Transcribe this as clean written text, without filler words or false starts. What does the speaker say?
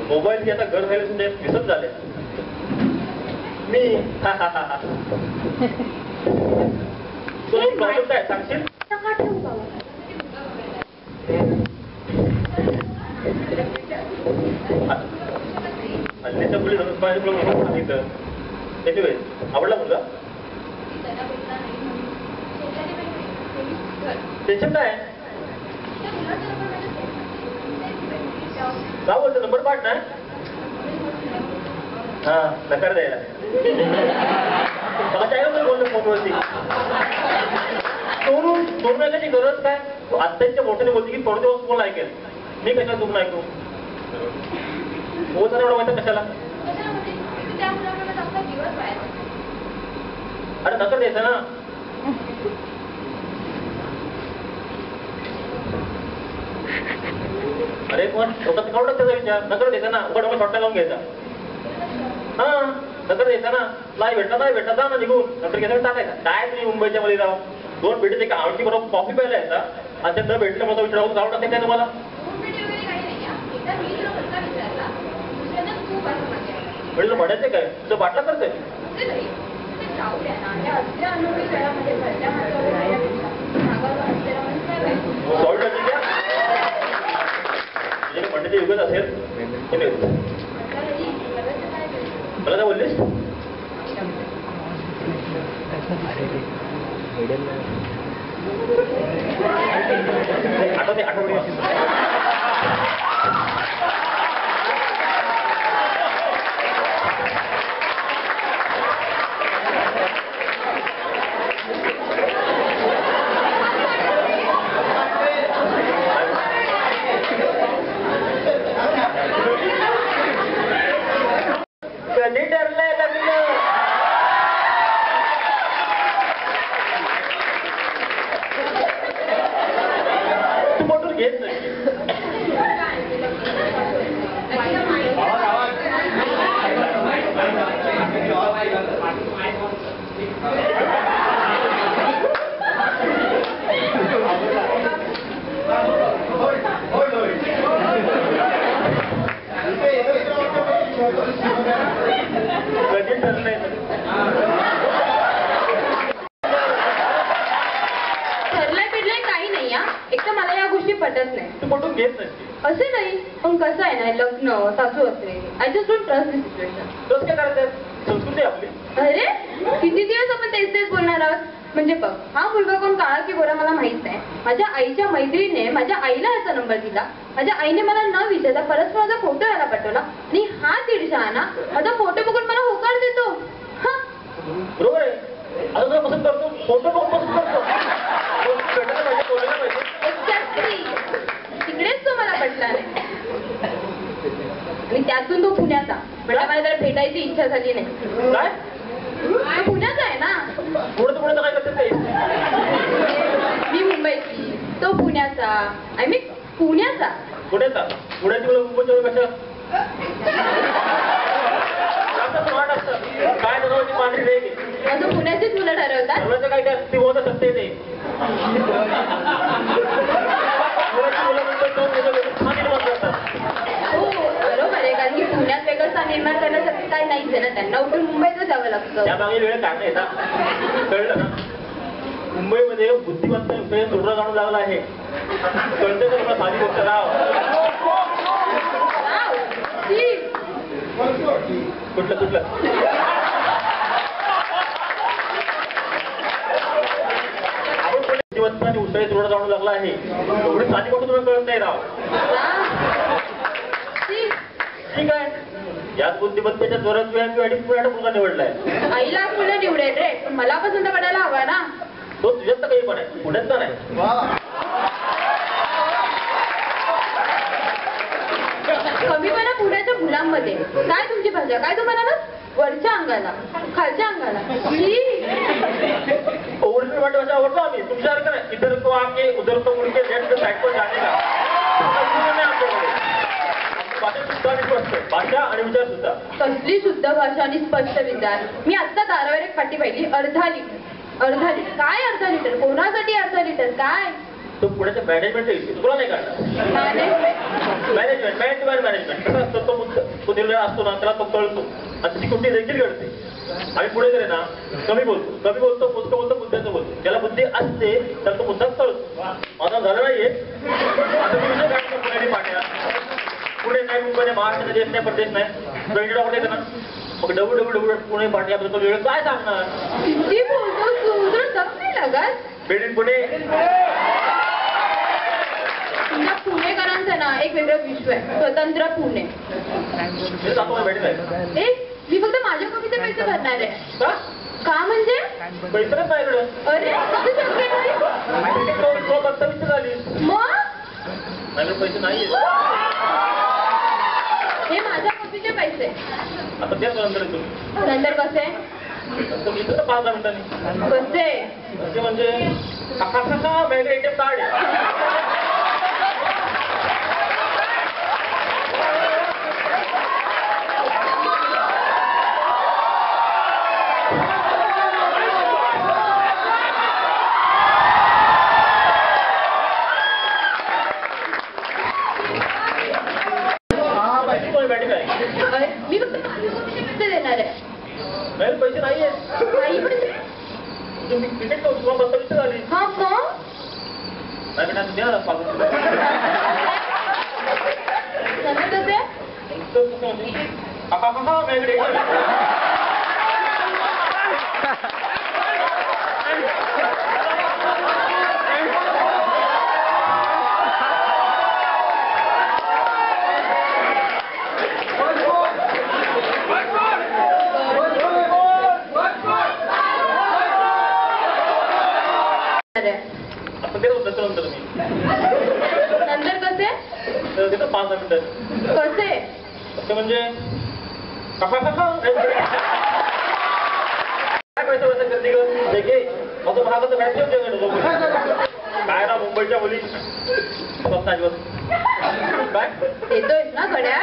Mobile आता घर राहिले तुमचे विसत झाले मी प्रॉब्लेम काय सांगशील हल्लीच्या मुली सांगितलं एनिवे आवडला मुलगा टेन्शन काय का बोलतो नंबर पाठ ना हा नकार द्यायला बोलतो फोनवरती सोडून ऐकायची गरज काय आत्ताच्या मोठ्याने बोलते की थोडे दिवस कोण ऐकेल मी कशाला तुम्ही ऐकू हो सर एवढं माहिती कशाला अरे नकार द्यायचं ना अरे पण स्वतः काढून त्याचा विचार नकार द्यायचा ना उघड शॉर्ट लावून घ्यायचा हा नकार द्यायचा ना नाही भेटला जा ना निघून नंतर घ्यायचा टाकायचा काय तुम्ही मुंबईच्या मध्ये राहा दोन भेटीत एका आवडती बरोबर कॉफी प्यायला यायचा आणि त्या न भेटलं मला विचारावून जाऊन टाकायचं काय तुम्हाला म्हणजे म्हणायचं काय तुझं बाटला करतोय म्हणण्याचे युगच असेल मला काय बोललीस आठवते कधी ठरलंय लग्न तू मोठून घेत नाही कधी ठरलंय फिरलंय काही नाही हा एक तर मला या गोष्टी पटत नाही तू पटून घेत नाही असे नाही पण कसं आहे ना लग्न सासू असते I just don't trust this situation तसं काय करायचं संस्कृती आपली अरे किती दिवस आपण तेच बोलणार आहोत म्हणजे बघ हा मुलगा कोण काळा की गोरा मला माहित नाही माझ्या आईच्या मैत्रीने माझ्या आईला याचा नंबर दिला माझ्या आईने मला न विचारता परत माझा फोटो यायला पाठवला आणि हा दीडशहाना माझा फोटो बघून मला होकार देतो बरोबर आहे आता पसंत करतो फोटो बघून पसंत करतो तिकडेच तो मला पटला नाही आणि त्यातून तो पुण्याचा म्हणजे मला त्याला भेटायची इच्छा झाली नाही काय पुण्याचा आहे ना पुढे काय करते ते मी मुंबईची तो पुण्याचा आय मीन पुण्याची मुलं मुंबईच्या कशा स्मार्ट असतात काय ठरवायची पांढरी रेगी अजून पुण्याचीच मुलं ठरवतात काय काय ती होत असते ते हो बरोबर आहे कारण की पुण्यात वेगळं स्थान निर्माण करण्यासाठी काही नाहीच आहे ना त्यांना उठून मुंबईतच जावं लागतं त्यामागे वेळ काढता येतात कळलं ना मुंबईमध्ये बुद्धिमत्ता तुडरा जाणू लागला आहे कळतं का तुला साधी गोष्ट राव कुठलं बुद्धिमत्ता आणि उसळे तुडरा जाणू लागला आहे एवढी साधी गोष्ट तुला कळत नाही राव ठीक आहे याच बुद्धिमत्तेच्या जोरात वेळ मुलगा निवडलाय आईला मुलं निवडेल रे पण मला पसंत पडायला हवा ना तो तुझ्यात तर काही पण आहे पुण्यात तर नाही कमीपणा पुण्याच्या मुलांमध्ये काय तुमची भाषा काय तुम्हाला ना वरच्या अंगाला खालच्या अंगाला ओरिजिनल भाषा आवडतो आम्ही तुमच्यासारखं नाही इधर तो आके उधर तो मुलगे लेफ्ट साइड पर जाने का भाषा आणि विचार सुद्धा कसली शुद्ध भाषा आणि स्पष्ट विचार मी आता दारावर एक पाटी पाहिली अर्धा लिटर काय अर्धा लिटर कोणासाठी अर्धा लिटर काय तो पुण्याच्या मॅनेजमेंट येईल तुला नाही काढणार. मॅनेजमेंट मॅनेजमेंट कसं असतं तो निर्णय असतो ना त्याला तो कळतो आणि त्याची कुठली देखील घडते. आम्ही पुढे गेले ना कमी बोलतो बोलतो मुद्द्याचं बोलतो. ज्याला बुद्धी असते तर तो मुद्दाच कळतो. आता झालं नाहीये आता मी विषय काढतो पुण्याची पाट्या. पुणे नाही मुंबई नाही महाराष्ट्र देश नाही प्रदेश नाही वेगळी डॉक्टर येतं ना मग डब्ल्यू पुणे पाट्याबद्दल वेळ काय सांगणार. किती बोलतो तू तुला दम नाही लागत. Made in Pune. तुझ्या पुणेकरांचं ना एक वेगळं विश्व आहे स्वतंत्र पुणे. ए मी फक्त माझ्या कॉफीचे पैसे भरणार आहे. का म्हणजे पैसे नाही माझ्याकडे. अरे कसं शक्य नाही. बत्तावीस झाली मग माझ्याकडे पैसे नाही. हे माझ्या कॉफीचे पैसे. आता द्या नंतर तुम्ही नंतर कसे मी तर 5 मिनिटांनी कसे कसे म्हणजे वेगळे ATM कार्ड मी फक्त पैसे देणार आहे. पैसे नाहीये काही पण तुम्ही तिकीट तुम्हाला बत्तावीस झाली. हा मग नंतर द्या नंतर कसे नंतर कसे देतो 5 मिनिटं कसे कसे म्हणजे काय पैसा पैसा करते ग माझं महागाचं मॅच काय ना मुंबईच्या मुली काय येतोय ना गड्या.